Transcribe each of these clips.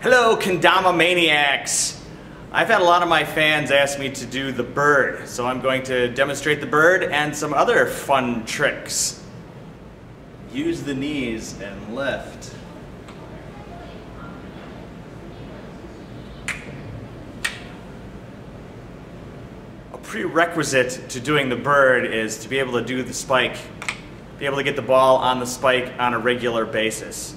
Hello, Kendama maniacs! I've had a lot of my fans ask me to do the bird, so I'm going to demonstrate the bird and some other fun tricks. Use the knees and lift. A prerequisite to doing the bird is to be able to do the spike, be able to get the ball on the spike on a regular basis.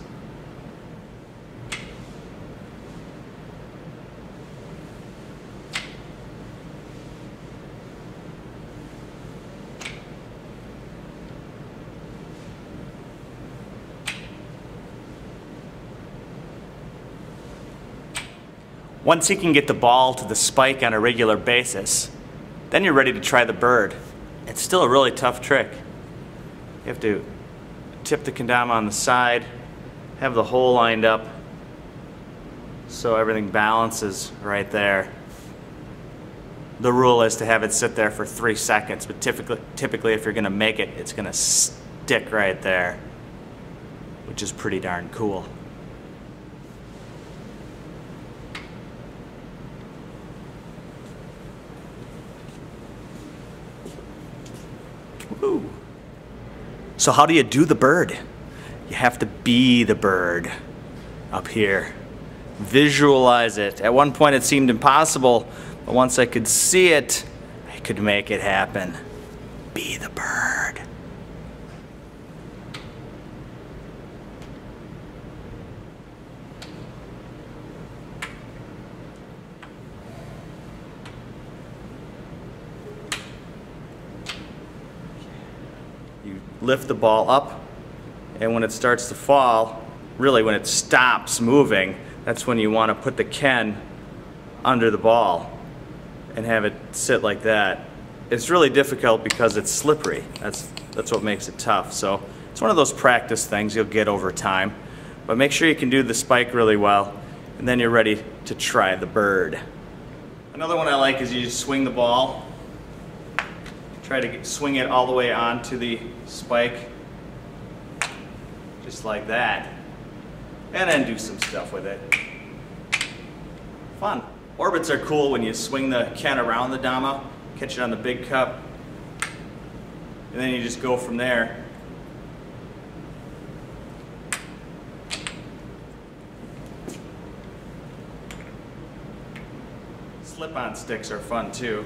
Once you can get the ball to the spike on a regular basis, then you're ready to try the bird. It's still a really tough trick. You have to tip the kendama on the side, have the hole lined up so everything balances right there. The rule is to have it sit there for 3 seconds, but typically if you're going to make it, it's going to stick right there, which is pretty darn cool. Woo. So how do you do the bird? You have to be the bird up here. Visualize it. At one point it seemed impossible, but once I could see it, I could make it happen. Be the bird. You lift the ball up, and when it starts to fall, really when it stops moving, that's when you want to put the Ken under the ball and have it sit like that. It's really difficult because it's slippery. That's what makes it tough. So it's one of those practice things you'll get over time. But make sure you can do the spike really well, and then you're ready to try the bird. Another one I like is you just swing the ball. Try to swing it all the way onto the spike, just like that, and then do some stuff with it. Fun. Orbits are cool when you swing the Ken around the dama, catch it on the big cup, and then you just go from there. Slip-on sticks are fun too.